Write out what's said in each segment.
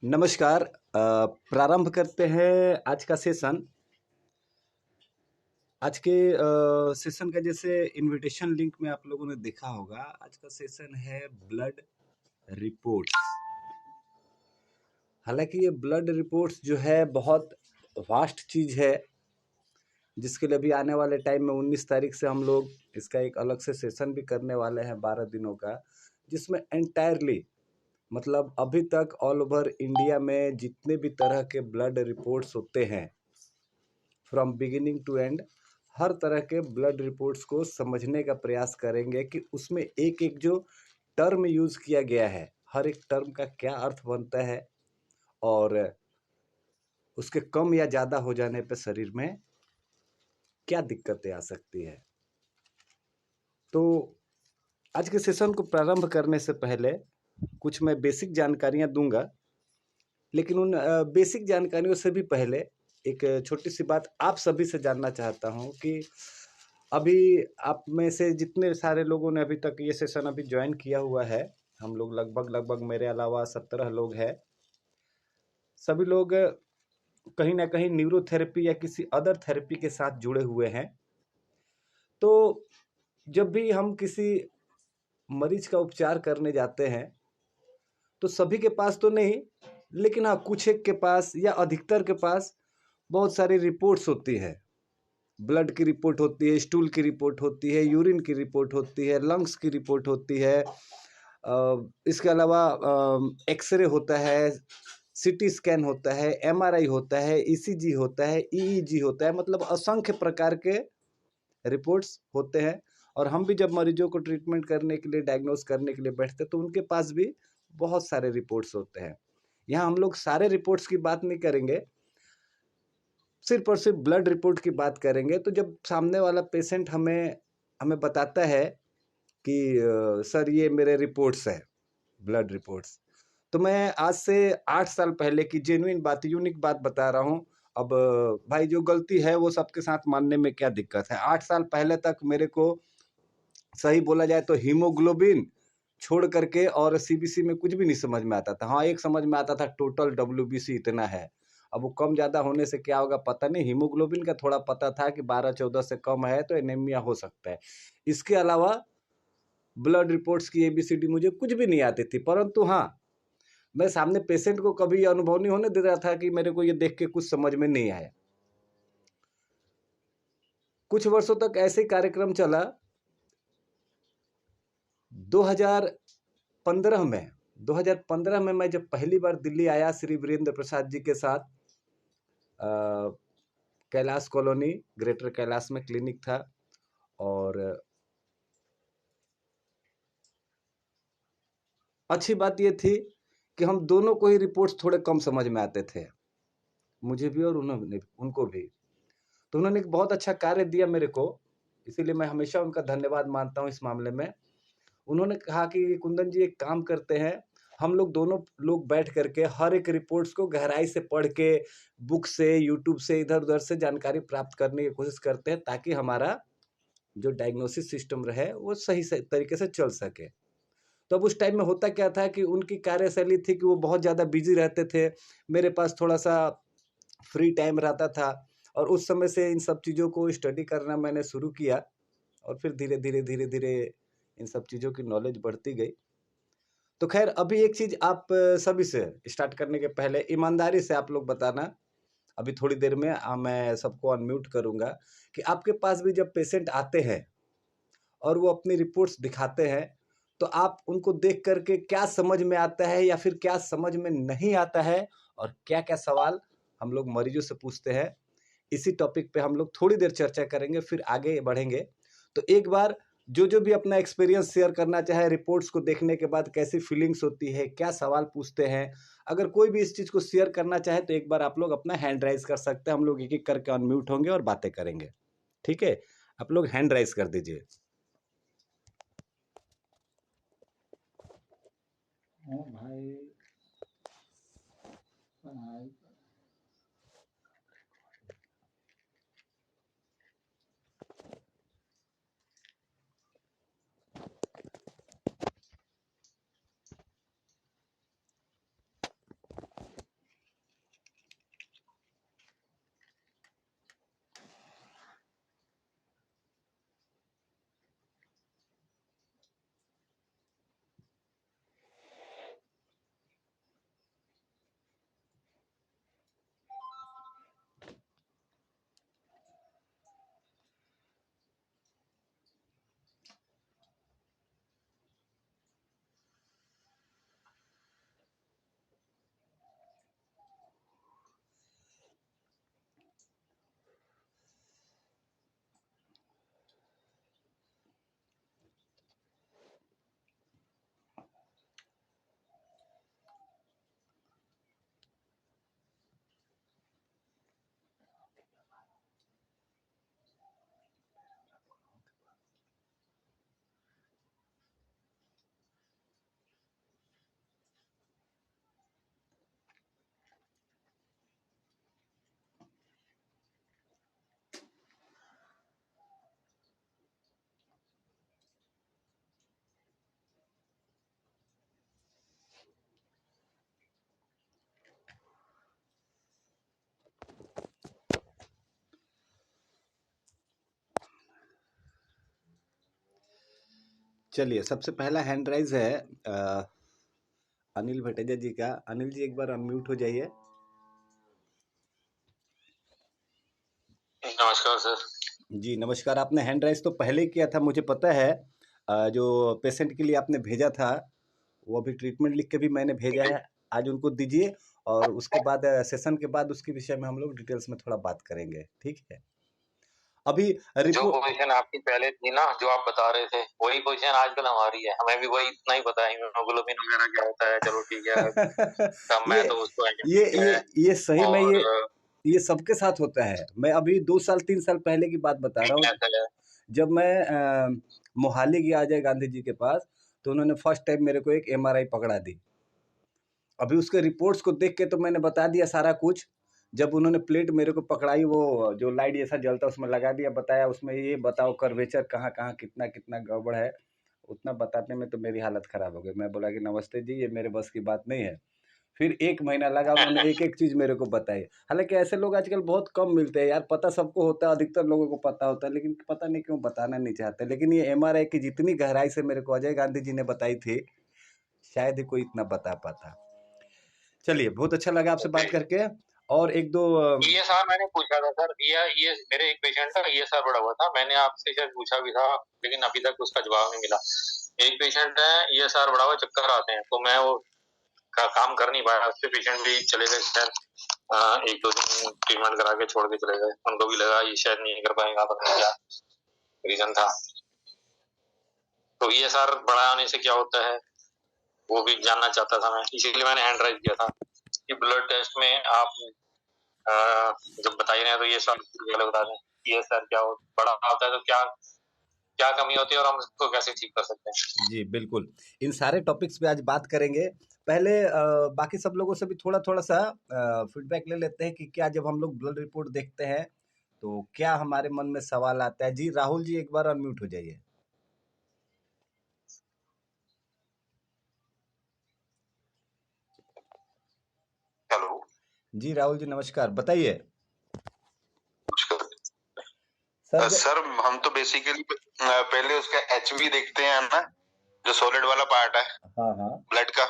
नमस्कार। प्रारंभ करते हैं आज का सेशन। आज के सेशन का जैसे इनविटेशन लिंक में आप लोगों ने देखा होगा, आज का सेशन है ब्लड रिपोर्ट्स। हालांकि ये ब्लड रिपोर्ट्स जो है बहुत वास्ट चीज़ है, जिसके लिए अभी आने वाले टाइम में 19 तारीख से हम लोग इसका एक अलग से सेशन भी करने वाले हैं 12 दिनों का, जिसमें एंटायरली मतलब अभी तक ऑल ओवर इंडिया में जितने भी तरह के ब्लड रिपोर्ट्स होते हैं फ्रॉम बिगिनिंग टू एंड, हर तरह के ब्लड रिपोर्ट्स को समझने का प्रयास करेंगे कि उसमें एक एक जो टर्म यूज़ किया गया है, हर एक टर्म का क्या अर्थ बनता है और उसके कम या ज़्यादा हो जाने पर शरीर में क्या दिक्कतें आ सकती है। तो आज के सेशन को प्रारंभ करने से पहले कुछ मैं बेसिक जानकारियां दूंगा, लेकिन उन बेसिक जानकारियों से भी पहले एक छोटी सी बात आप सभी से जानना चाहता हूं कि अभी आप में से जितने सारे लोगों ने अभी तक ये सेशन अभी ज्वाइन किया हुआ है, हम लोग लगभग मेरे अलावा 17 लोग हैं। सभी लोग कहीं ना कहीं न्यूरोथेरेपी या किसी अदर थेरेपी के साथ जुड़े हुए हैं। तो जब भी हम किसी मरीज का उपचार करने जाते हैं तो सभी के पास तो नहीं, लेकिन हाँ कुछ एक के पास या अधिकतर के पास बहुत सारी रिपोर्ट्स होती है। ब्लड की रिपोर्ट होती है, स्टूल की रिपोर्ट होती है, यूरिन की रिपोर्ट होती है, लंग्स की रिपोर्ट होती है। इसके अलावा एक्सरे होता है, सीटी स्कैन होता है, एमआरआई होता है, ईसीजी होता है, ईईजी होता है, मतलब असंख्य प्रकार के रिपोर्ट्स होते हैं। और हम भी जब मरीजों को ट्रीटमेंट करने के लिए, डायग्नोस करने के लिए बैठते हैं तो उनके पास भी बहुत सारे रिपोर्ट्स होते हैं। यहाँ हम लोग सारे रिपोर्ट्स की बात नहीं करेंगे, सिर्फ और सिर्फ ब्लड रिपोर्ट की बात करेंगे। तो जब सामने वाला पेशेंट हमें हमें बताता है कि सर ये मेरे रिपोर्ट्स है, ब्लड रिपोर्ट्स, तो मैं आज से 8 साल पहले की जेन्युइन बात, यूनिक बात बता रहा हूँ। अब भाई जो गलती है वो सबके साथ मानने में क्या दिक्कत है। 8 साल पहले तक मेरे को सही बोला जाए तो हीमोग्लोबिन छोड़ करके और सीबीसी में कुछ भी नहीं समझ में आता था। हाँ, एक समझ में आता था टोटल डब्ल्यूबीसी इतना है। अब वो कम ज़्यादा होने से क्या होगा पता नहीं, हीमोग्लोबिन का थोड़ा पता था कि 12-14 से कम है तो एनीमिया हो सकता है। इसके अलावा ब्लड रिपोर्ट्स की एबीसीडी मुझे कुछ भी नहीं आती थी। परंतु हाँ, मैं सामने पेशेंट को कभी ये अनुभव नहीं होने दे रहा था कि मेरे को ये देख के कुछ समझ में नहीं आया। कुछ वर्षों तक ऐसे ही कार्यक्रम चला। 2015 में मैं जब पहली बार दिल्ली आया श्री वीरेंद्र प्रसाद जी के साथ, कैलाश कॉलोनी ग्रेटर कैलाश में क्लिनिक था। और अच्छी बात ये थी कि हम दोनों को ही रिपोर्ट्स थोड़े कम समझ में आते थे, मुझे भी और उनको भी। तो उन्होंने एक बहुत अच्छा कार्य दिया मेरे को, इसीलिए मैं हमेशा उनका धन्यवाद मानता हूँ इस मामले में। उन्होंने कहा कि कुंदन जी एक काम करते हैं, हम लोग दोनों लोग बैठ करके हर एक रिपोर्ट्स को गहराई से पढ़ के, बुक से, यूट्यूब से, इधर उधर से जानकारी प्राप्त करने की कोशिश करते हैं ताकि हमारा जो डायग्नोसिस सिस्टम रहे वो सही तरीके से चल सके। तो अब उस टाइम में होता क्या था कि उनकी कार्यशैली थी कि वो बहुत ज़्यादा बिजी रहते थे, मेरे पास थोड़ा सा फ्री टाइम रहता था और उस समय से इन सब चीज़ों को स्टडी करना मैंने शुरू किया। और फिर धीरे धीरे इन सब चीज़ों की नॉलेज बढ़ती गई। तो खैर अभी एक चीज़ आप सभी से स्टार्ट करने के पहले ईमानदारी से आप लोग बताना, अभी थोड़ी देर में मैं सबको अनम्यूट करूंगा, कि आपके पास भी जब पेशेंट आते हैं और वो अपनी रिपोर्ट्स दिखाते हैं तो आप उनको देख करके क्या समझ में आता है या फिर क्या समझ में नहीं आता है, और क्या क्या सवाल हम लोग मरीजों से पूछते हैं। इसी टॉपिक पे हम लोग थोड़ी देर चर्चा करेंगे, फिर आगे बढ़ेंगे। तो एक बार जो भी अपना एक्सपीरियंस शेयर करना चाहे, रिपोर्ट्स को देखने के बाद कैसी फीलिंग्स होती है, क्या सवाल पूछते हैं, अगर कोई भी इस चीज़ को शेयर करना चाहे तो एक बार आप लोग अपना हैंड राइज कर सकते हैं। हम लोग एक एक करके अनम्यूट होंगे और बातें करेंगे, ठीक है। आप लोग हैंड राइज कर दीजिए। हाँ भाई, पढ़ाई चलिए, सबसे पहला हैंड राइज है अनिल भटेजा जी का। अनिल जी एक बार अनम्यूट हो जाइए। नमस्कार सर। जी नमस्कार। आपने हैंड राइज तो पहले किया था, मुझे पता है। जो पेशेंट के लिए आपने भेजा था वो अभी ट्रीटमेंट लिख के भी मैंने भेजा है, आज उनको दीजिए और उसके बाद सेशन के बाद उसके विषय में हम लोग डिटेल्स में थोड़ा बात करेंगे, ठीक है? अभी जो पोजीशन आपकी पहले थी ना, जो आप बता रहे थे, वही पोजीशन आजकल हमारी है। हमें भी वही इतना ही पता है हीमोग्लोबिन वगैरह क्या होता है। चलो ठीक है। तब मैं तो उसको ये सही में ये सबके साथ होता है। मैं अभी 2 साल 3 साल पहले की बात बता रहा हूँ। जब मैं मोहाली गया अजय गांधी जी के पास, तो उन्होंने फर्स्ट टाइम मेरे को एक एमआरआई पकड़ा दी। अभी उसके रिपोर्ट्स को देख के तो मैंने बता दिया सारा कुछ। जब उन्होंने प्लेट मेरे को पकड़ाई, वो जो लाइट जैसा जलता उसमें लगा दिया, बताया उसमें ये बताओ कर्वेचर कहाँ कहाँ कितना कितना गड़बड़ है। उतना बताने में तो मेरी हालत खराब हो गई। मैं बोला कि नमस्ते जी, ये मेरे बस की बात नहीं है। फिर 1 महीना लगा, उन्होंने एक एक चीज़ मेरे को बताई। हालांकि ऐसे लोग आजकल बहुत कम मिलते हैं यार। पता सबको होता है, अधिकतर लोगों को पता होता है, लेकिन पता नहीं क्यों बताना नहीं चाहते। लेकिन ये एमआरआई की जितनी गहराई से मेरे को अजय गांधी जी ने बताई थी, शायद ही कोई इतना बता पाता। चलिए, बहुत अच्छा लगा आपसे बात करके। और एक दो ईएसआर मैंने पूछा था सर। ये मेरे एक पेशेंट का ईएसआर बढ़ा हुआ था। मैंने आपसे शायद पूछा भी था, लेकिन अभी तक उसका जवाब नहीं मिला। एक पेशेंट है, ईएसआर बढ़ा हुआ, चक्कर आते हैं, तो मैं वो काम कर नहीं पाया। उससे पेशेंट भी चले गए शायद। 1-2 दिन ट्रीटमेंट करा के छोड़ के चले गए। उनको भी लगा ये शायद नहीं कर पाएगा, पता नहीं क्या रीजन था। तो ईएसआर बढ़ाने से क्या होता है वो भी जानना चाहता था मैं, इसीलिए मैंने हैंड राइज किया था कि ब्लड टेस्ट में आप जब बता ही रहे हैं तो ये सब पहले बता दें। ईएसआर क्या हो, बड़ा होता है तो क्या क्या कमी होती है और हम उसको कैसे ठीक कर सकते हैं। जी बिल्कुल, इन सारे टॉपिक्स पे आज बात करेंगे। पहले बाकी सब लोगों से भी थोड़ा थोड़ा सा फीडबैक ले लेते हैं कि क्या जब हम लोग ब्लड रिपोर्ट देखते हैं तो क्या हमारे मन में सवाल आता है। जी राहुल जी एक बार अनम्यूट हो जाइए। हेलो जी राहुल जी नमस्कार, बताइए। सर हम तो बेसिकली पहले उसका एचबी देखते हैं ना, जो सॉलिड वाला पार्ट है हाँ ब्लड का,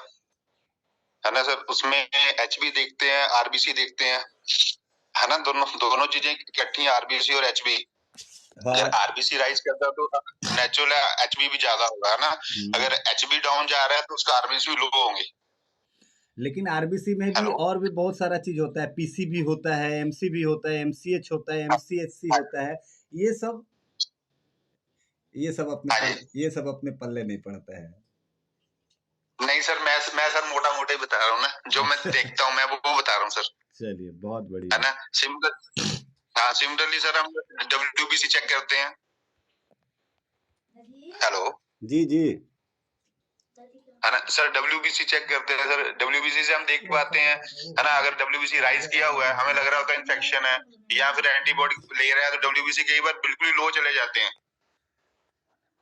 है ना सर। उसमें एचबी देखते हैं, आरबीसी देखते हैं, है ना। दोनों चीजें इकट्ठी, आरबीसी और एचबी। अगर आरबीसी राइज करता तो नेचुरल एचबी भी ज्यादा होगा, है ना। अगर एचबी डाउन जा रहा है तो उसका आरबीसी भी लो होंगे। लेकिन आरबीसी में भी और भी बहुत सारा चीज होता है। पीसी भी होता है, एमसी भी होता है, एमसीएच होता है, एमसीएचसी होता है। ये सब अपने पल्ले नहीं पड़ता है। नहीं सर, मैं सर मोटा मोटा ही बता रहा हूँ ना, जो मैं देखता हूँ मैं वो बता रहा हूँ सर। चलिए बहुत बढ़िया, है ना। सिमिलरली सर हम डब्ल्यूबीसी चेक करते हैं। हेलो जी जी है ना सर, डब्ल्यूबीसी चेक करते हैं सर। डब्ल्यूबीसी से हम देख पाते हैं, है ना। अगर डब्ल्यूबीसी राइज किया हुआ है, हमें लग रहा होता है इन्फेक्शन है या फिर एंटीबॉडी ले रहा है, तो डब्ल्यूबीसी कई बार बिल्कुल ही लो चले जाते हैं।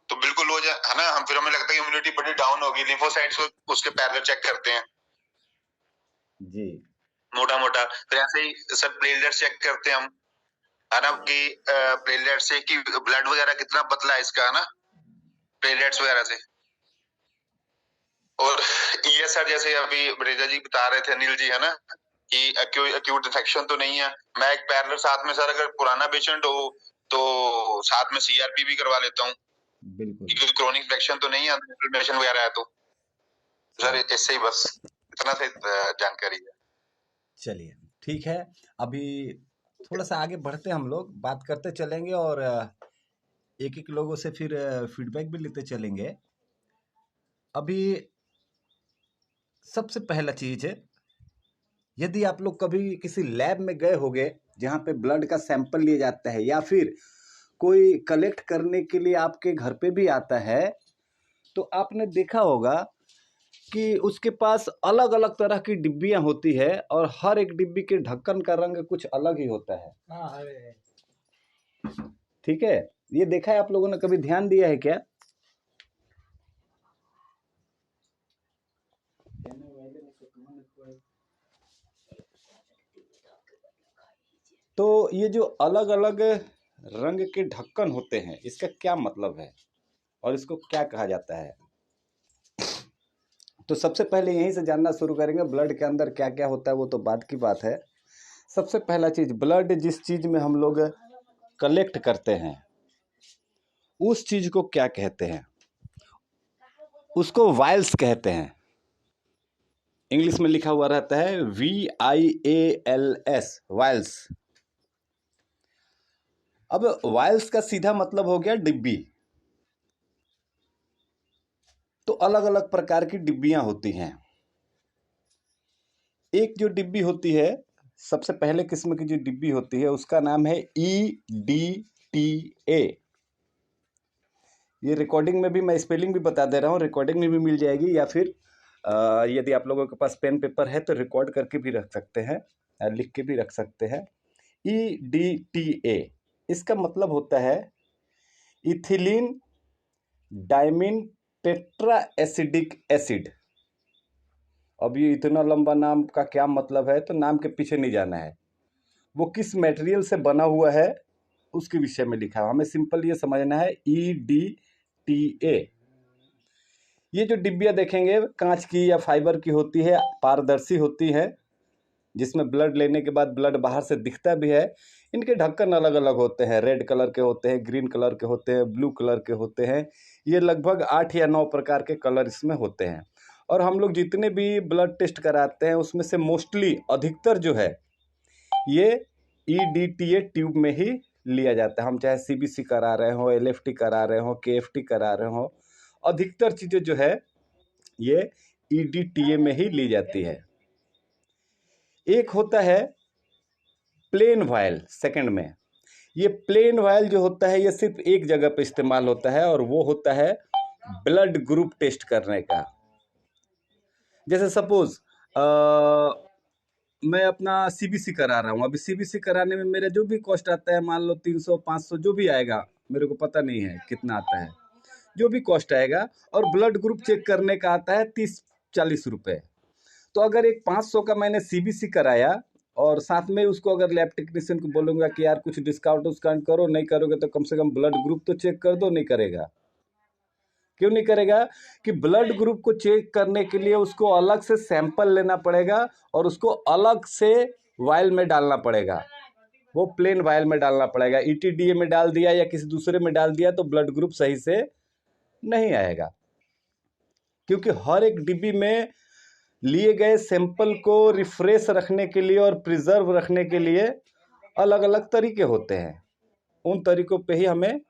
तो बिल्कुल लो है ना, हम फिर हमें लगता है इम्यूनिटी बड़ी डाउन होगी। लिम्फोसाइट्स को उसके पैरेलल चेक करते हैं जी, मोटा मोटा। फिर ऐसे ही सर प्लेटलेट चेक करते हैं हम, है ना, कि प्लेटलेट से कि ब्लड वगैरह कितना पतला है इसका, है ना, प्लेटलेट्स वगैरह से। और ये सर जैसे अभी रेजा जी बता रहे थे, अनिल जी, है ना, कि एक्यूट इन्फेक्शन तो नहीं है। मैं एक पैरेलल साथ में सर, अगर पुराना पेशेंट हो तो साथ में सीआरपी भी करवा लेता हूँ, बिल्कुल। क्योंकि क्रोनिक इन्फेक्शन तो नहीं है, इन्फ्लेमेशन वगैरह है। तो सर इससे ही बस इतना से जानकारी है। चलिए ठीक है, अभी थोड़ा सा आगे बढ़ते हम लोग, बात करते चलेंगे और एक एक लोगों से फिर फीडबैक भी लेते चलेंगे। अभी सबसे पहला चीज है, यदि आप लोग कभी किसी लैब में गए होंगे जहाँ पे ब्लड का सैंपल लिया जाता है या फिर कोई कलेक्ट करने के लिए आपके घर पे भी आता है, तो आपने देखा होगा कि उसके पास अलग अलग तरह की डिब्बियां होती है और हर एक डिब्बी के ढक्कन का रंग कुछ अलग ही होता है। ठीक है, ये देखा है आप लोगों ने, कभी ध्यान दिया है क्या? तो ये जो अलग अलग रंग के ढक्कन होते हैं, इसका क्या मतलब है? और इसको क्या कहा जाता है। तो सबसे पहले यहीं से जानना शुरू करेंगे, ब्लड के अंदर क्या क्या होता है वो तो बाद की बात है। सबसे पहला चीज, ब्लड जिस चीज में हम लोग कलेक्ट करते हैं उस चीज को क्या कहते हैं, उसको वायल्स कहते हैं। इंग्लिश में लिखा हुआ रहता है VIALS, वायल्स। अब वायल्स का सीधा मतलब हो गया डिब्बी। तो अलग अलग प्रकार की डिब्बियां होती हैं। एक जो डिब्बी होती है, सबसे पहले किस्म की जो डिब्बी होती है उसका नाम है EDTA। ये रिकॉर्डिंग में भी मैं स्पेलिंग भी बता दे रहा हूँ, रिकॉर्डिंग में भी मिल जाएगी, या फिर यदि आप लोगों के पास पेन पेपर है तो रिकॉर्ड करके भी रख सकते हैं, लिख के भी रख सकते हैं। EDTA इसका मतलब होता है ethylene diamine tetra acidic acid. अब ये इतना लंबा नाम का क्या मतलब है, तो नाम के पीछे नहीं जाना है, वो किस मटेरियल से बना हुआ है उसके विषय में लिखा है, हमें सिंपल ये समझना है EDTA। ये जो डिब्बियाँ देखेंगे कांच की या फाइबर की होती है, पारदर्शी होती है, जिसमें ब्लड लेने के बाद ब्लड बाहर से दिखता भी है। इनके ढक्कन अलग अलग होते हैं, रेड कलर के होते हैं, ग्रीन कलर के होते हैं, ब्लू कलर के होते हैं। ये लगभग 8 या 9 प्रकार के कलर इसमें होते हैं। और हम लोग जितने भी ब्लड टेस्ट कराते हैं उसमें से मोस्टली अधिकतर जो है ये EDTA ट्यूब में ही लिया जाता है। हम चाहे CBC करा रहे हो, LFT करा रहे हो, KFT करा रहे हो, अधिकतर चीज़ें जो है ये EDTA में ही ली जाती है। एक होता है प्लेन वायल, सेकंड में। ये प्लेन वायल जो होता है ये सिर्फ एक जगह पे इस्तेमाल होता है और वो होता है ब्लड ग्रुप टेस्ट करने का। जैसे सपोज मैं अपना CBC करा रहा हूँ, अभी CBC कराने में मेरा जो भी कॉस्ट आता है, मान लो 300 500 जो भी आएगा, मेरे को पता नहीं है कितना आता है, जो भी कॉस्ट आएगा, और ब्लड ग्रुप चेक करने का आता है 30-40 रुपए। तो अगर एक 500 का मैंने CBC कराया और साथ में उसको अगर लैब टेक्नीशियन को बोलूँगा कि यार कुछ डिस्काउंट करो, नहीं करोगे तो कम से कम ब्लड ग्रुप तो चेक कर दो, नहीं करेगा। क्यों नहीं करेगा? कि ब्लड ग्रुप को चेक करने के लिए उसको अलग से सैंपल लेना पड़ेगा और उसको अलग से वायल में डालना पड़ेगा, वो प्लेन वायल में डालना पड़ेगा। ETDA में डाल दिया या किसी दूसरे में डाल दिया तो ब्लड ग्रुप सही से नहीं आएगा, क्योंकि हर एक डिब्बी में लिए गए सैंपल को रिफ्रेश रखने के लिए और प्रिजर्व रखने के लिए अलग अलग तरीके होते हैं। उन तरीकों पे ही हमें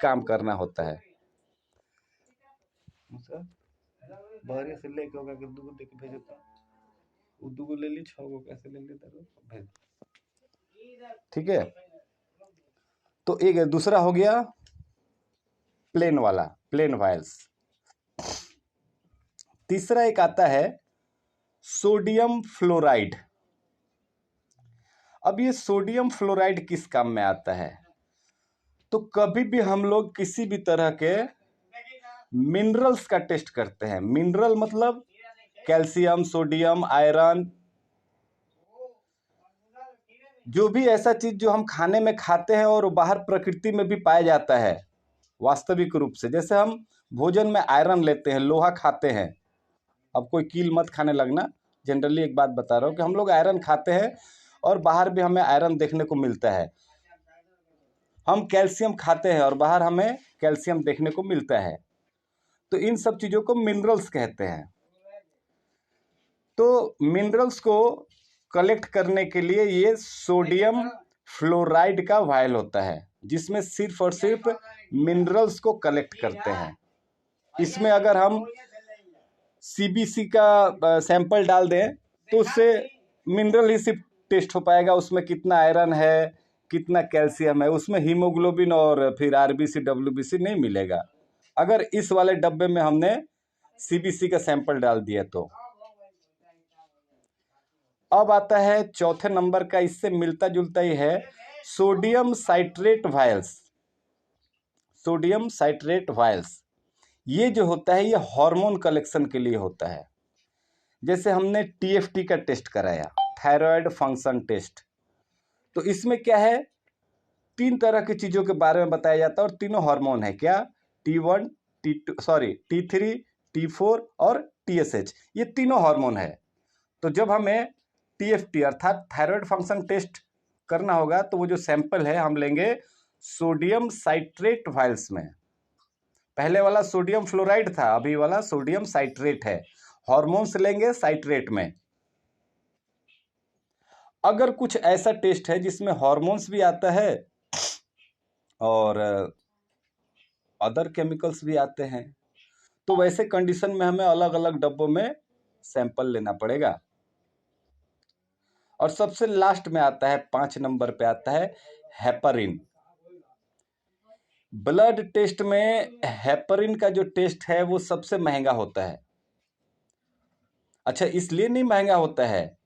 काम करना होता है। बाहर से लेके होगा कि दूगो देके भेजो तो वो दूगो ले ली, 6 गो कैसे ले लेता भेज। ठीक है, तो एक दूसरा हो गया प्लेन वाला, प्लेन वायल्स। तीसरा एक आता है सोडियम फ्लोराइड। अब ये सोडियम फ्लोराइड किस काम में आता है? तो कभी भी हम लोग किसी भी तरह के मिनरल्स का टेस्ट करते हैं, मिनरल मतलब कैल्शियम, सोडियम, आयरन, जो भी ऐसा चीज जो हम खाने में खाते हैं और बाहर प्रकृति में भी पाया जाता है वास्तविक रूप से। जैसे हम भोजन में आयरन लेते हैं, लोहा खाते हैं, अब कोई कील मत खाने लगना, जनरली एक बात बता रहा हूँ कि हम लोग आयरन खाते हैं और बाहर भी हमें आयरन देखने को मिलता है। हम कैल्शियम खाते हैं और बाहर हमें कैल्शियम देखने को मिलता है। तो इन सब चीज़ों को मिनरल्स कहते हैं। तो मिनरल्स को कलेक्ट करने के लिए ये सोडियम फ्लोराइड का वायल होता है, जिसमें सिर्फ और सिर्फ मिनरल्स को कलेक्ट करते हैं। इसमें अगर हम CBC का सैंपल डाल दें तो उससे मिनरल ही सिर्फ टेस्ट हो पाएगा, उसमें कितना आयरन है, कितना कैल्शियम है, उसमें हीमोग्लोबिन और फिर RBC WBC नहीं मिलेगा अगर इस वाले डब्बे में हमने CBC का सैंपल डाल दिया तो। अब आता है चौथे नंबर का, इससे मिलता जुलता ही है, sodium citrate vials. Sodium citrate vials ये जो होता है ये हार्मोन कलेक्शन के लिए होता है। जैसे हमने TFT का टेस्ट कराया, थायराइड फंक्शन टेस्ट, तो इसमें क्या है, 3 तरह की चीज़ों के बारे में बताया जाता है और तीनों हार्मोन है। क्या? T1, T3, T4 और TSH, ये तीनों हार्मोन है। तो जब हमें TFT अर्थात थायराइड फंक्शन टेस्ट करना होगा तो वो जो सैंपल है हम लेंगे सोडियम साइट्रेट वायल्स में। पहले वाला सोडियम फ्लोराइड था, अभी वाला सोडियम साइट्रेट है। हार्मोन्स लेंगे साइट्रेट में। अगर कुछ ऐसा टेस्ट है जिसमें हार्मोन्स भी आता है और अदर केमिकल्स भी आते हैं, तो वैसे कंडीशन में हमें अलग अलग डब्बों में सैंपल लेना पड़ेगा। और सबसे लास्ट में आता है 5 नंबर पे आता है हेपरिन। ब्लड टेस्ट में हेपरिन का जो टेस्ट है वो सबसे महंगा होता है। अच्छा, इसलिए नहीं महंगा होता है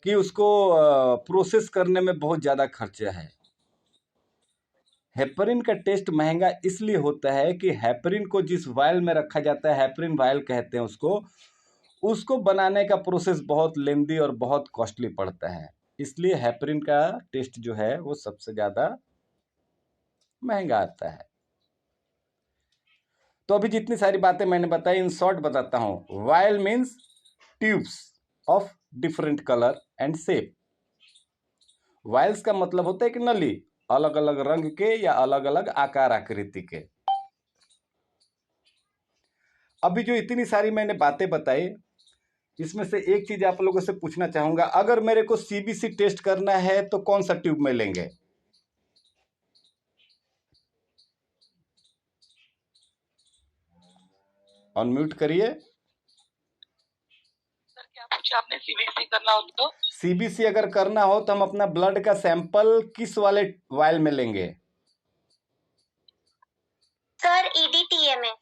कि उसको प्रोसेस करने में बहुत ज़्यादा खर्चा है। हेपरिन का टेस्ट महंगा इसलिए होता है कि हेपरिन को जिस वायल में रखा जाता है, हेपरिन वायल कहते हैं उसको बनाने का प्रोसेस बहुत लेंदी और बहुत कॉस्टली पड़ता है। इसलिए हेपरिन का टेस्ट जो है वो सबसे ज़्यादा महंगा आता है। तो अभी जितनी सारी बातें मैंने बताई इन शॉर्ट बताता हूं। Vial means tubes of different colour and shape. Vials का मतलब होता है कि नली, अलग अलग रंग के या अलग अलग आकार आकृति के। अभी जो इतनी सारी मैंने बातें बताई, इसमें से एक चीज आप लोगों से पूछना चाहूंगा, अगर मेरे को CBC टेस्ट करना है तो कौन सा ट्यूब में लेंगे? अनम्यूट करिए। आपने CBC करना हो तो? CBC अगर करना हो तो हम अपना ब्लड का सैंपल किस वाले वायल में लेंगे? सर EDTA में।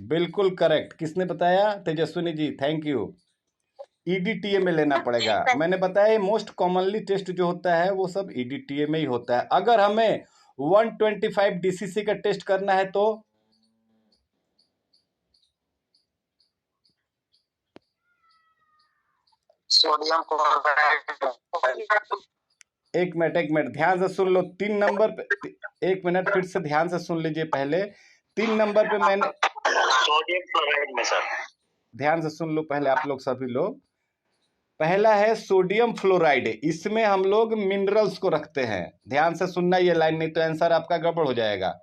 बिल्कुल करेक्ट। किसने बताया? तेजस्विनी जी, थैंक यू। EDTA में लेना पड़ेगा। मैंने बताया मोस्ट कॉमनली टेस्ट जो होता है वो सब EDTA में ही होता है। अगर हमें 125 DCC का टेस्ट करना है तो सोडियम क्लोराइड। एक मिनट ध्यान से सुन लो। 3 नंबर पे, एक मिनट फिर से ध्यान से सुन लीजिए। पहले 3 नंबर पे मैंने सोडियम क्लोराइड में सर। ध्यान से सुन लो पहले आप लोग, सभी लोग। पहला है सोडियम फ्लोराइड। इसमें हम लोग मिनरल्स को रखते हैं। ध्यान से सुनना ये लाइन, नहीं तो आंसर आपका गड़बड़ हो जाएगा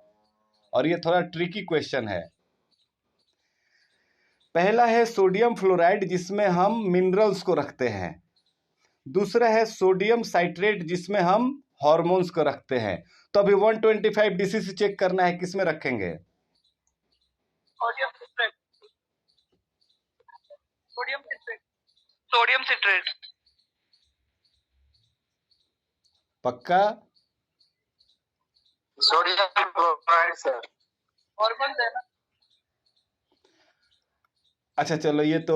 और ये थोड़ा ट्रिकी क्वेश्चन है। पहला है सोडियम फ्लोराइड जिसमें हम मिनरल्स को रखते हैं। दूसरा है सोडियम साइट्रेट जिसमें हम हार्मोन्स को रखते हैं। तो अभी 125 DCC चेक करना है, किसमें रखेंगे? Sodium citrate. Sodium citrate. Sodium citrate. पक्का? Sodium chloride sir. हार्मोन्स है ना? अच्छा चलो, ये तो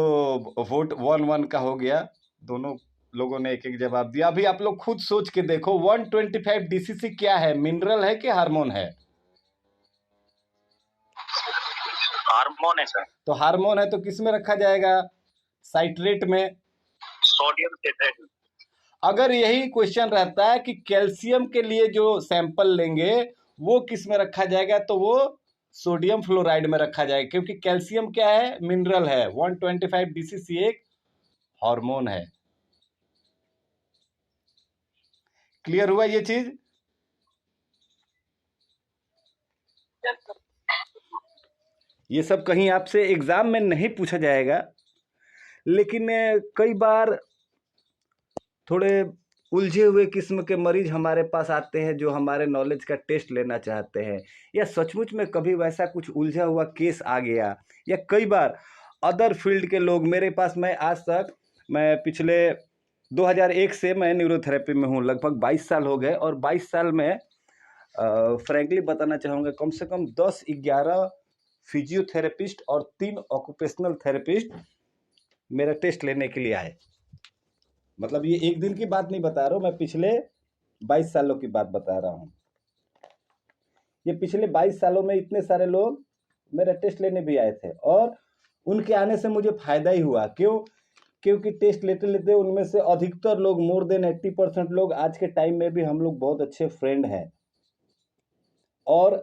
वोट 1-1 का हो गया। दोनों लोगों ने एक एक जवाब दिया। अभी आप लोग खुद सोच के देखो 125 DCC क्या है, मिनरल है कि हार्मोन है? हार्मोन है सर। तो हार्मोन है तो किस में रखा जाएगा? साइट्रेट में। Sodium citrate. अगर यही क्वेश्चन रहता है कि कैल्शियम के लिए जो सैंपल लेंगे वो किस में रखा जाएगा, तो वो सोडियम फ्लोराइड में रखा जाएगा, क्योंकि कैल्शियम क्या है? मिनरल है। 125 DCC एक हार्मोन है। क्लियर हुआ ये चीज? ये सब कहीं आपसे एग्जाम में नहीं पूछा जाएगा, लेकिन कई बार थोड़े उलझे हुए किस्म के मरीज हमारे पास आते हैं जो हमारे नॉलेज का टेस्ट लेना चाहते हैं, या सचमुच में कभी वैसा कुछ उलझा हुआ केस आ गया, या कई बार अदर फील्ड के लोग मेरे पास, मैं पिछले 2001 से मैं न्यूरोथेरेपी में हूँ, लगभग 22 साल हो गए। और 22 साल में फ्रैंकली बताना चाहूँगा, कम से कम 10-11 फिजियोथेरेपिस्ट और 3 ऑक्यूपेशनल थेरेपिस्ट मेरा टेस्ट लेने के लिए आए। मतलब ये एक दिन की बात नहीं बता रहा हूँ, मैं पिछले 22 सालों की बात बता रहा हूँ। ये पिछले 22 सालों में इतने सारे लोग मेरा टेस्ट लेने भी आए थे, और उनके आने से मुझे फायदा ही हुआ। क्यों? क्योंकि टेस्ट लेते लेते उनमें से अधिकतर लोग, मोर देन 80% लोग आज के टाइम में भी हम लोग बहुत अच्छे फ्रेंड हैं। और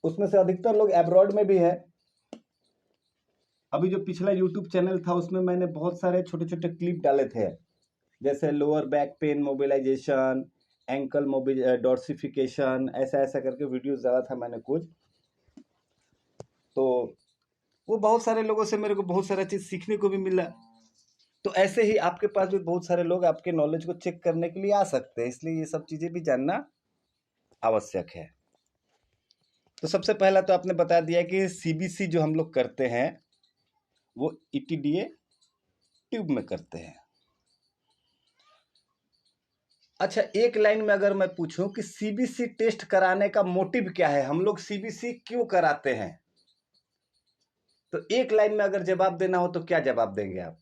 उसमें से अधिकतर लोग एब्रॉड में भी है। अभी जो पिछला यूट्यूब चैनल था उसमें मैंने बहुत सारे छोटे छोटे क्लिप डाले थे, जैसे lower back pain mobilization, ankle dorsiflexion, ऐसा ऐसा करके वीडियोस डाला था मैंने कुछ। तो वो बहुत सारे लोगों से मेरे को बहुत सारा चीज़ सीखने को भी मिला। तो ऐसे ही आपके पास भी बहुत सारे लोग आपके नॉलेज को चेक करने के लिए आ सकते हैं, इसलिए ये सब चीज़ें भी जानना आवश्यक है। तो सबसे पहला तो आपने बता दिया कि सीबीसी जो हम लोग करते हैं वो ईटीडीए ट्यूब में करते हैं। अच्छा, एक लाइन में अगर मैं पूछूं कि सीबीसी टेस्ट कराने का मोटिव क्या है, हम लोग सीबीसी क्यों कराते हैं, तो एक लाइन में अगर जवाब देना हो तो क्या जवाब देंगे आप?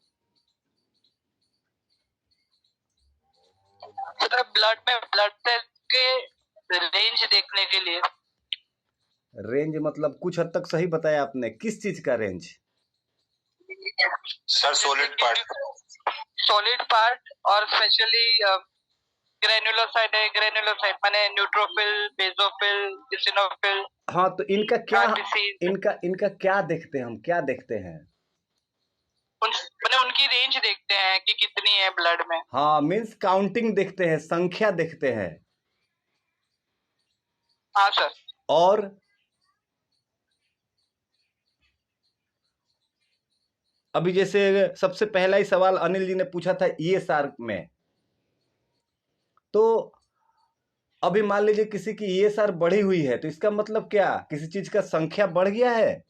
ब्लड में ब्लड सेल के रेंज देखने के लिए। रेंज मतलब कुछ हद तक सही बताया आपने, किस चीज का रेंज? सर सॉलिड पार्ट और स्पेशली ग्रेनुलोसाइट है, ग्रेनुलोसाइट माने न्यूट्रोफिल, बेसोफिल, इसिनोफिल। हाँ, तो इनका क्या, RBC इनका क्या देखते हैं, हम क्या देखते हैं? मैंने उनकी रेंज देखते हैं कि कितनी है ब्लड में। हाँ, मीन्स काउंटिंग देखते हैं, संख्या देखते हैं। हाँ सर। और अभी जैसे सबसे पहला ही सवाल अनिल जी ने पूछा था ईएसआर में, तो अभी मान लीजिए किसी की ईएसआर बढ़ी हुई है, तो इसका मतलब क्या, किसी चीज का संख्या बढ़ गया है?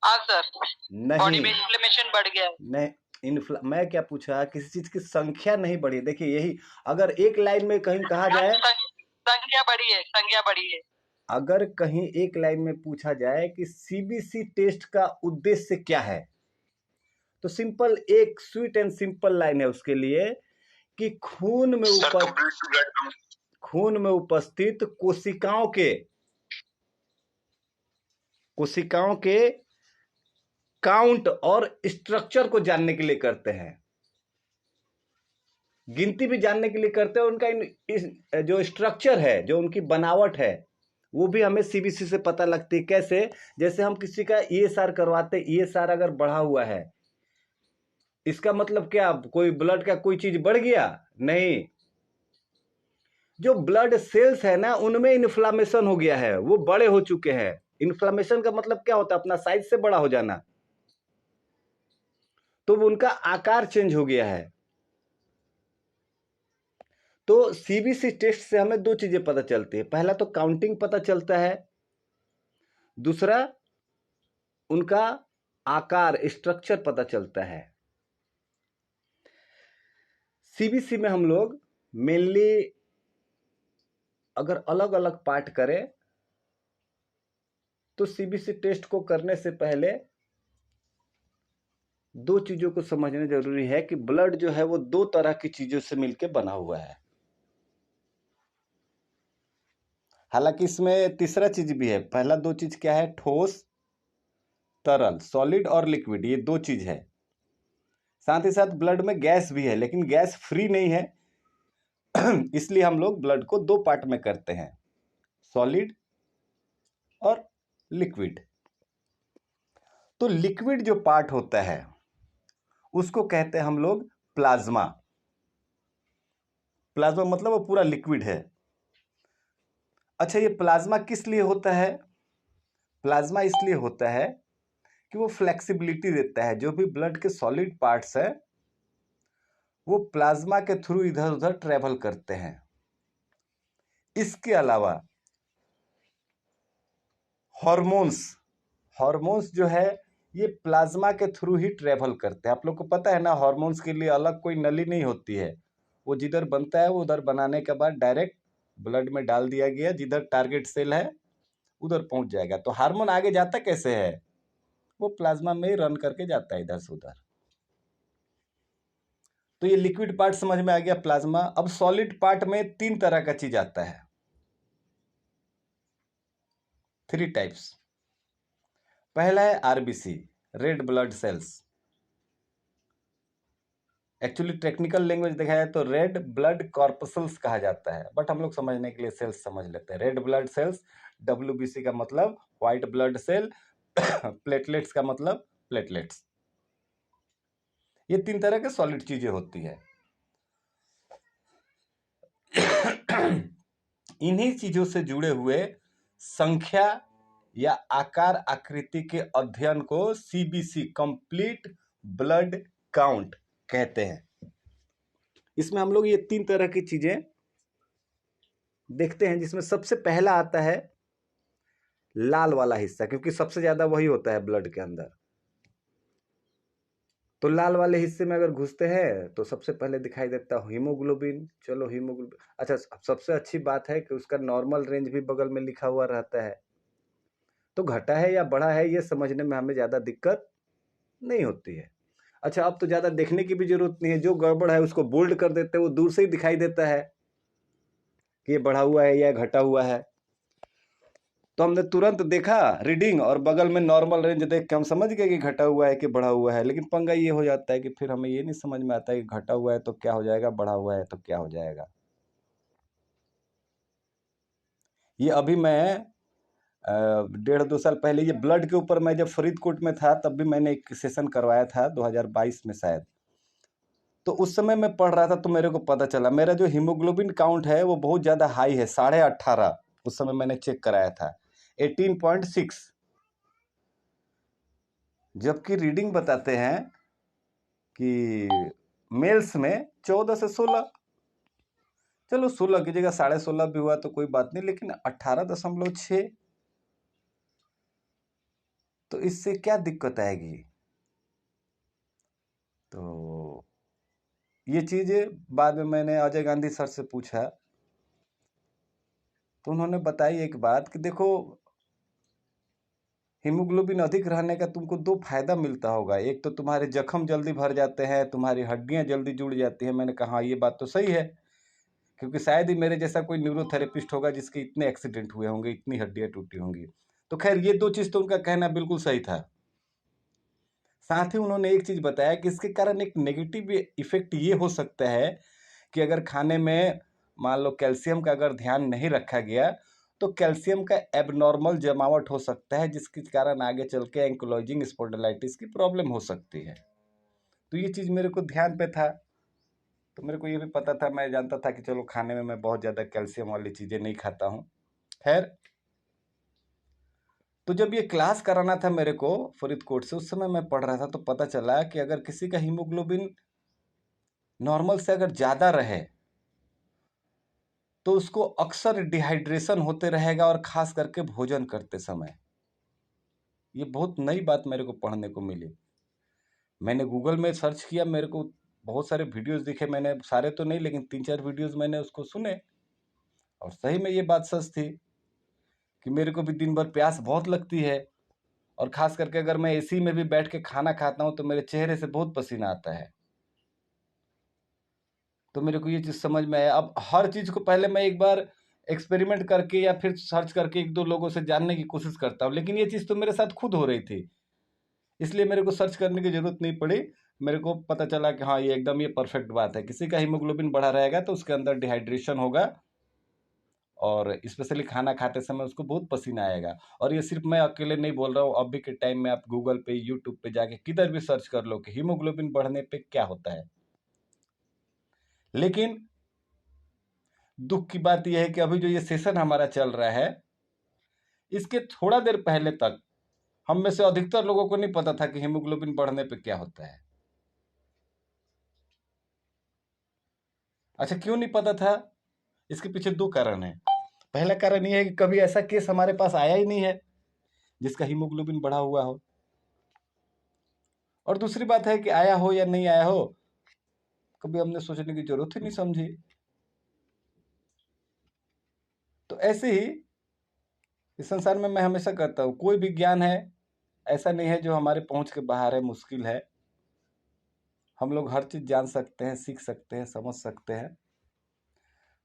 हाँ सर, बॉडी नहीं में इन्फ्लेमेशन बढ़ गया है। नहीं, मैं क्या पूछा, किसी चीज की संख्या नहीं बढ़ी। देखिए यही, अगर एक लाइन में कहीं कहा जाए, संख्या बढ़ी है, संख्या बढ़ी है। अगर कहीं एक लाइन में पूछा जाए कि सीबीसी टेस्ट का उद्देश्य क्या है, तो सिंपल एक स्वीट एंड सिंपल लाइन है उसके लिए कि खून में उपस्थित कोशिकाओं के काउंट और स्ट्रक्चर को जानने के लिए करते हैं, गिनती भी जानने के लिए करते हैं, उनका जो स्ट्रक्चर है, जो उनकी बनावट है, वो भी हमें सीबीसी से पता लगती है। कैसे? जैसे हम किसी का ईएसआर करवाते, ईएसआर अगर बढ़ा हुआ है, इसका मतलब क्या, कोई ब्लड का कोई चीज बढ़ गया? नहीं, जो ब्लड सेल्स है ना, उनमें इन्फ्लामेशन हो गया है, वो बड़े हो चुके हैं। इन्फ्लामेशन का मतलब क्या होता है? अपना साइज से बड़ा हो जाना, तो उनका आकार चेंज हो गया है। तो सीबीसी टेस्ट से हमें दो चीजें पता चलती है, पहला तो काउंटिंग पता चलता है, दूसरा उनका आकार स्ट्रक्चर पता चलता है। सीबीसी में हम लोग मेनली अगर अलग अलग पार्ट करें, तो सीबीसी टेस्ट को करने से पहले दो चीजों को समझना जरूरी है कि ब्लड जो है वो दो तरह की चीजों से मिलकर बना हुआ है। हालांकि इसमें तीसरा चीज भी है। पहला दो चीज क्या है? ठोस तरल, सॉलिड और लिक्विड, ये दो चीज है। साथ ही साथ ब्लड में गैस भी है, लेकिन गैस फ्री नहीं है इसलिए हम लोग ब्लड को दो पार्ट में करते हैं, सॉलिड और लिक्विड। तो लिक्विड जो पार्ट होता है उसको कहते हैं हम लोग प्लाज्मा। प्लाज्मा मतलब वो पूरा लिक्विड है। अच्छा, ये प्लाज्मा किस लिए होता है? प्लाज्मा इसलिए होता है कि वो फ्लेक्सिबिलिटी देता है। जो भी ब्लड के सॉलिड पार्ट्स है वो प्लाज्मा के थ्रू इधर उधर ट्रेवल करते हैं। इसके अलावा हॉर्मोन्स जो है ये प्लाज्मा के थ्रू ही ट्रेवल करते हैं। आप लोग को पता है ना, हॉर्मोन्स के लिए अलग कोई नली नहीं होती है, वो जिधर बनता है वो उधर बनाने के बाद डायरेक्ट ब्लड में डाल दिया गया, जिधर टारगेट सेल है उधर पहुंच जाएगा। तो हार्मोन आगे जाता कैसे है? वो प्लाज्मा में ही रन करके जाता है इधर से उधर। तो ये लिक्विड पार्ट समझ में आ गया, प्लाज्मा। अब सॉलिड पार्ट में तीन तरह का चीज आता है, 3 टाइप्स। पहला है RBC, red blood cells. Actually technical language देखा जाए तो रेड ब्लड कॉर्पसल्स कहा जाता है, बट हम लोग समझने के लिए सेल्स समझ लेते हैं। रेड ब्लड सेल्स, WBC का मतलब व्हाइट ब्लड सेल, प्लेटलेट्स का मतलब प्लेटलेट्स। ये 3 तरह के सॉलिड चीजें होती है। इन्हीं चीजों से जुड़े हुए संख्या या आकार आकृति के अध्ययन को CBC कंप्लीट ब्लड काउंट कहते हैं। इसमें हम लोग ये 3 तरह की चीजें देखते हैं, जिसमें सबसे पहला आता है लाल वाला हिस्सा, क्योंकि सबसे ज्यादा वही होता है ब्लड के अंदर। तो लाल वाले हिस्से में अगर घुसते हैं तो सबसे पहले दिखाई देता है हीमोग्लोबिन। चलो हीमोग्लोबिन, अच्छा सबसे अच्छी बात है कि उसका नॉर्मल रेंज भी बगल में लिखा हुआ रहता है, तो घटा है या बढ़ा है ये समझने में हमें ज़्यादा दिक्कत नहीं होती है। अच्छा, अब तो ज़्यादा देखने की भी जरूरत नहीं है, जो गड़बड़ है उसको बोल्ड कर देते हैं, वो दूर से ही दिखाई देता है कि ये बढ़ा हुआ है या घटा हुआ है। तो हमने तुरंत देखा रीडिंग और बगल में नॉर्मल रेंज देख के हम समझ गए कि घटा हुआ है कि बढ़ा हुआ है। लेकिन पंगा ये हो जाता है कि फिर हमें ये नहीं समझ में आता है कि घटा हुआ है तो क्या हो जाएगा, बढ़ा हुआ है तो क्या हो जाएगा। ये अभी मैं 1.5-2 साल पहले ये ब्लड के ऊपर मैं जब फरीदकोट में था तब भी मैंने एक सेशन करवाया था 2022 में शायद। तो उस समय मैं पढ़ रहा था तो मेरे को पता चला मेरा जो हीमोग्लोबिन काउंट है वो बहुत ज़्यादा हाई है, 18.5। उस समय मैंने चेक कराया था 18.6, जबकि रीडिंग बताते हैं कि मेल्स में 14 से 16। चलो 16 की जगह 16.5 भी हुआ तो कोई बात नहीं, लेकिन 18.6 तो इससे क्या दिक्कत आएगी। तो ये चीज़ें बाद में मैंने अजय गांधी सर से पूछा तो उन्होंने बताई एक बात कि देखो हीमोग्लोबिन अधिक रहने का तुमको 2 फायदा मिलता होगा। एक तो तुम्हारे जख्म जल्दी भर जाते हैं, तुम्हारी हड्डियां जल्दी जुड़ जाती हैं। मैंने कहा ये बात तो सही है, क्योंकि शायद ही मेरे जैसा कोई न्यूरोथेरेपिस्ट होगा जिसके इतने एक्सीडेंट हुए होंगे, इतनी हड्डियां टूटी होंगी। तो खैर ये 2 चीज़ तो उनका कहना बिल्कुल सही था। साथ ही उन्होंने एक चीज़ बताया कि इसके कारण एक नेगेटिव इफेक्ट ये हो सकता है कि अगर खाने में मान लो कैल्शियम का अगर ध्यान नहीं रखा गया तो कैल्शियम का एबनॉर्मल जमावट हो सकता है, जिसके कारण आगे चल के एंकिलोजिंग स्पॉन्डिलाइटिस की प्रॉब्लम हो सकती है। तो ये चीज़ मेरे को ध्यान पे था, तो मेरे को ये भी पता था, मैं जानता था कि चलो खाने में मैं बहुत ज़्यादा कैल्शियम वाली चीज़ें नहीं खाता हूँ। खैर, तो जब ये क्लास कराना था मेरे को फरीदकोट से, उस समय मैं पढ़ रहा था तो पता चला कि अगर किसी का हीमोग्लोबिन नॉर्मल से अगर ज़्यादा रहे तो उसको अक्सर डिहाइड्रेशन होते रहेगा, और खास करके भोजन करते समय। ये बहुत नई बात मेरे को पढ़ने को मिली। मैंने गूगल में सर्च किया, मेरे को बहुत सारे वीडियोस दिखे, मैंने सारे तो नहीं लेकिन 3-4 वीडियोस मैंने उसको सुने, और सही में ये बात सच थी कि मेरे को भी दिन भर प्यास बहुत लगती है, और खास करके अगर मैं एसी में भी बैठ के खाना खाता हूँ तो मेरे चेहरे से बहुत पसीना आता है। तो मेरे को ये चीज़ समझ में आया। अब हर चीज़ को पहले मैं एक बार एक्सपेरिमेंट करके या फिर सर्च करके 1-2 लोगों से जानने की कोशिश करता हूँ, लेकिन ये चीज़ तो मेरे साथ खुद हो रही थी, इसलिए मेरे को सर्च करने की ज़रूरत नहीं पड़ी। मेरे को पता चला कि हाँ, ये एकदम ये परफेक्ट बात है। किसी का हीमोग्लोबिन बढ़ा रहेगा तो उसके अंदर डिहाइड्रेशन होगा, और स्पेशली खाना खाते समय उसको बहुत पसीना आएगा। और ये सिर्फ मैं अकेले नहीं बोल रहा हूँ, अभी के टाइम में आप गूगल पे, यूट्यूब पे जाके किधर भी सर्च कर लो कि हीमोग्लोबिन बढ़ने पे क्या होता है। लेकिन दुख की बात यह है कि अभी जो ये सेशन हमारा चल रहा है, इसके थोड़ा देर पहले तक हम में से अधिकतर लोगों को नहीं पता था कि हीमोग्लोबिन बढ़ने पे क्या होता है। अच्छा, क्यों नहीं पता था? इसके पीछे 2 कारण हैं। पहला कारण यह है कि कभी ऐसा केस हमारे पास आया ही नहीं है जिसका हीमोग्लोबिन बढ़ा हुआ हो, और दूसरी बात है कि आया हो या नहीं आया हो, कभी हमने सोचने की जरूरत ही नहीं समझी। तो ऐसे ही इस संसार में मैं हमेशा कहता हूँ, कोई भी ज्ञान है ऐसा नहीं है जो हमारे पहुंच के बाहर है, मुश्किल है। हम लोग हर चीज़ जान सकते हैं, सीख सकते हैं, समझ सकते हैं,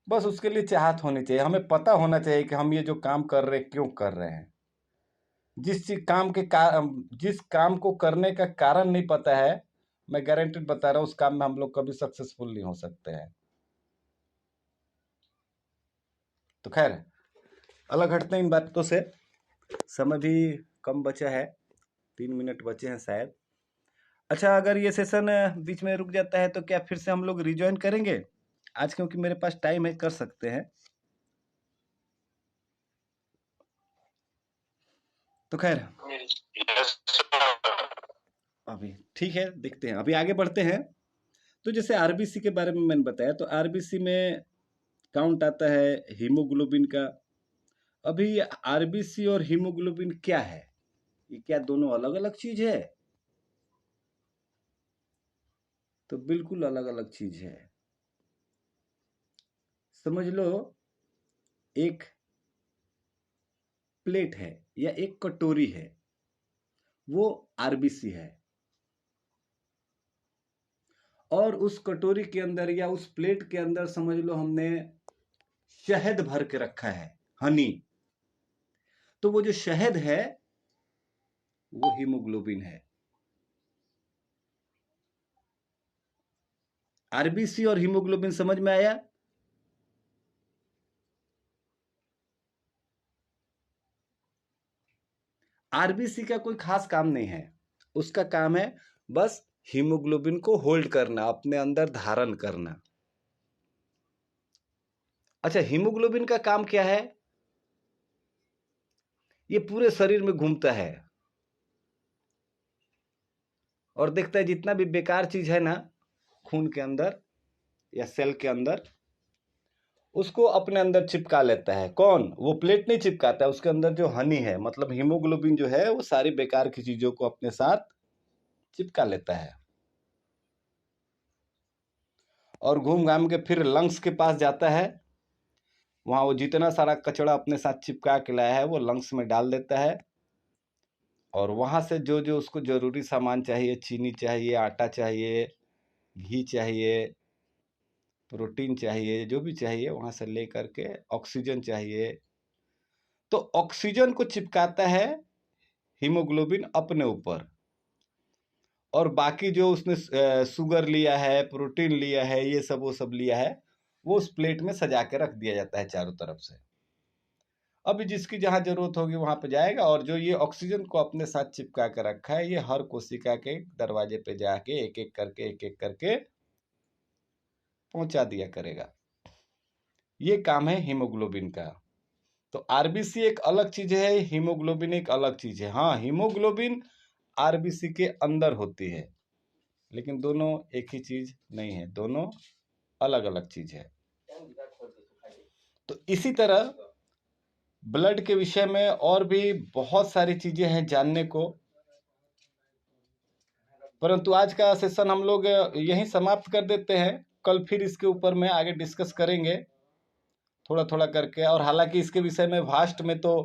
बस उसके लिए चाहत होनी चाहिए। हमें पता होना चाहिए कि हम ये जो काम कर रहे हैं क्यों कर रहे हैं। जिस काम को करने का कारण नहीं पता है, मैं गारंटेड बता रहा हूँ, उस काम में हम लोग कभी सक्सेसफुल नहीं हो सकते हैं। तो खैर अलग हटते हैं इन बातों से, समय भी कम बचा है, 3 मिनट बचे हैं शायद। अच्छा, अगर ये सेशन बीच में रुक जाता है तो क्या फिर से हम लोग रिज्वाइन करेंगे आज? क्योंकि मेरे पास टाइम है, कर सकते हैं। तो खैर अभी ठीक है, देखते हैं, अभी आगे बढ़ते हैं। तो जैसे आरबीसी के बारे में मैंने बताया, तो आरबीसी में काउंट आता है हीमोग्लोबिन का। अभी आरबीसी और हीमोग्लोबिन क्या है? ये क्या दोनों अलग अलग चीज है? तो बिल्कुल अलग अलग चीज है। समझ लो एक प्लेट है या एक कटोरी है, वो आरबीसी है, और उस कटोरी के अंदर या उस प्लेट के अंदर समझ लो हमने शहद भर के रखा है, हनी। तो वो जो शहद है वो हीमोग्लोबिन है। आरबीसी और हीमोग्लोबिन समझ में आया? आरबीसी का कोई खास काम नहीं है, उसका काम है बस हीमोग्लोबिन को होल्ड करना, अपने अंदर धारण करना। अच्छा, हीमोग्लोबिन का काम क्या है? ये पूरे शरीर में घूमता है और देखता है जितना भी बेकार चीज है ना खून के अंदर या सेल के अंदर, उसको अपने अंदर चिपका लेता है। कौन? वो प्लेट नहीं चिपकाता है, उसके अंदर जो हनी है, मतलब हीमोग्लोबिन जो है, वो सारी बेकार की चीजों को अपने साथ चिपका लेता है और घूम घाम के फिर लंग्स के पास जाता है। वहां वो जितना सारा कचरा अपने साथ चिपका के लाया है वो लंग्स में डाल देता है, और वहां से जो जो उसको जरूरी सामान चाहिए, चीनी चाहिए, आटा चाहिए, घी चाहिए, प्रोटीन चाहिए, जो भी चाहिए वहां से ले करके, ऑक्सीजन चाहिए, तो ऑक्सीजन को चिपकाता है हीमोग्लोबिन अपने ऊपर। और बाकी जो उसने शुगर लिया है, प्रोटीन लिया है, ये सब वो सब लिया है, वो उस प्लेट में सजा के रख दिया जाता है चारों तरफ से। अभी जिसकी जहां जरूरत होगी वहां पे जाएगा, और जो ये ऑक्सीजन को अपने साथ चिपका कर रखा है, ये हर कोशिका के दरवाजे पे जाके एक एक करके पहुंचा दिया करेगा। ये काम है हीमोग्लोबिन का। तो आरबीसी एक अलग चीज है, हीमोग्लोबिन एक अलग चीज है। हाँ, हीमोग्लोबिन आरबीसी के अंदर होती है, लेकिन दोनों एक ही चीज नहीं है, दोनों अलग अलग चीज है। तो इसी तरह ब्लड के विषय में और भी बहुत सारी चीजें हैं जानने को, परंतु आज का सेशन हम लोग यहीं समाप्त कर देते हैं। कल फिर इसके ऊपर में आगे डिस्कस करेंगे थोड़ा थोड़ा करके, और हालांकि इसके विषय में वास्ट में तो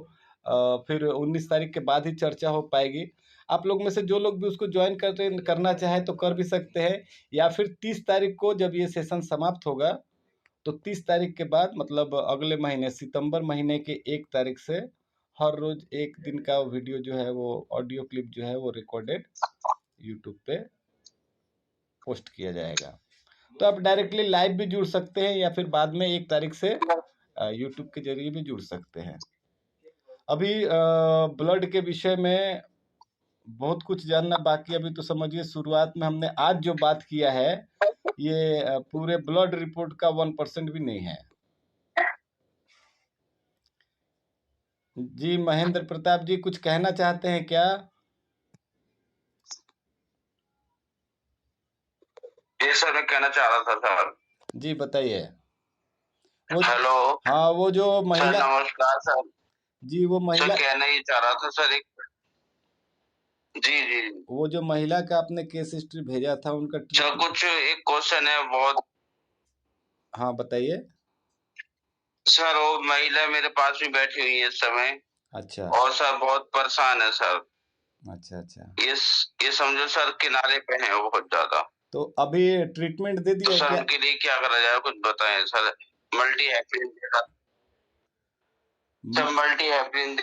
फिर 19 तारीख के बाद ही चर्चा हो पाएगी। आप लोग में से जो लोग भी उसको ज्वाइन करना चाहे तो कर भी सकते हैं, या फिर 30 तारीख को जब ये सेशन समाप्त होगा तो 30 तारीख के बाद, मतलब अगले महीने सितंबर महीने के 1 तारीख से हर रोज एक दिन का वीडियो जो है, वो ऑडियो क्लिप जो है वो रिकॉर्डेड यूट्यूब पे पोस्ट किया जाएगा। तो आप डायरेक्टली लाइव भी जुड़ सकते हैं, या फिर बाद में 1 तारीख से यूट्यूब के जरिए भी जुड़ सकते हैं। अभी ब्लड के विषय में बहुत कुछ जानना बाकी। अभी तो समझिए शुरुआत में हमने आज जो बात किया है, ये पूरे ब्लड रिपोर्ट का 1% भी नहीं है। जी महेंद्र प्रताप जी, कुछ कहना चाहते हैं क्या? ये सर मैं कहना चाह रहा था सर। जी बताइए। हेलो। हाँ, वो जो महिला, नमस्कार सर। जी वो महिला, कहना ही चाह रहा था सर, एक जी वो जो महिला का आपने केस हिस्ट्री भेजा था उनका सर, कुछ एक क्वेश्चन है बहुत। हाँ बताइए सर, वो महिला मेरे पास भी बैठी हुई है इस समय। अच्छा। और सर बहुत परेशान है सर। अच्छा। ये समझो सर किनारे पे है बहुत ज्यादा। तो अभी ट्रीटमेंट दे दिया तो सर क्या? उनके लिए क्या करा जाए, कुछ बताएं सर। मल्टी हैप्पीन सर, मल्टी हैप्पीन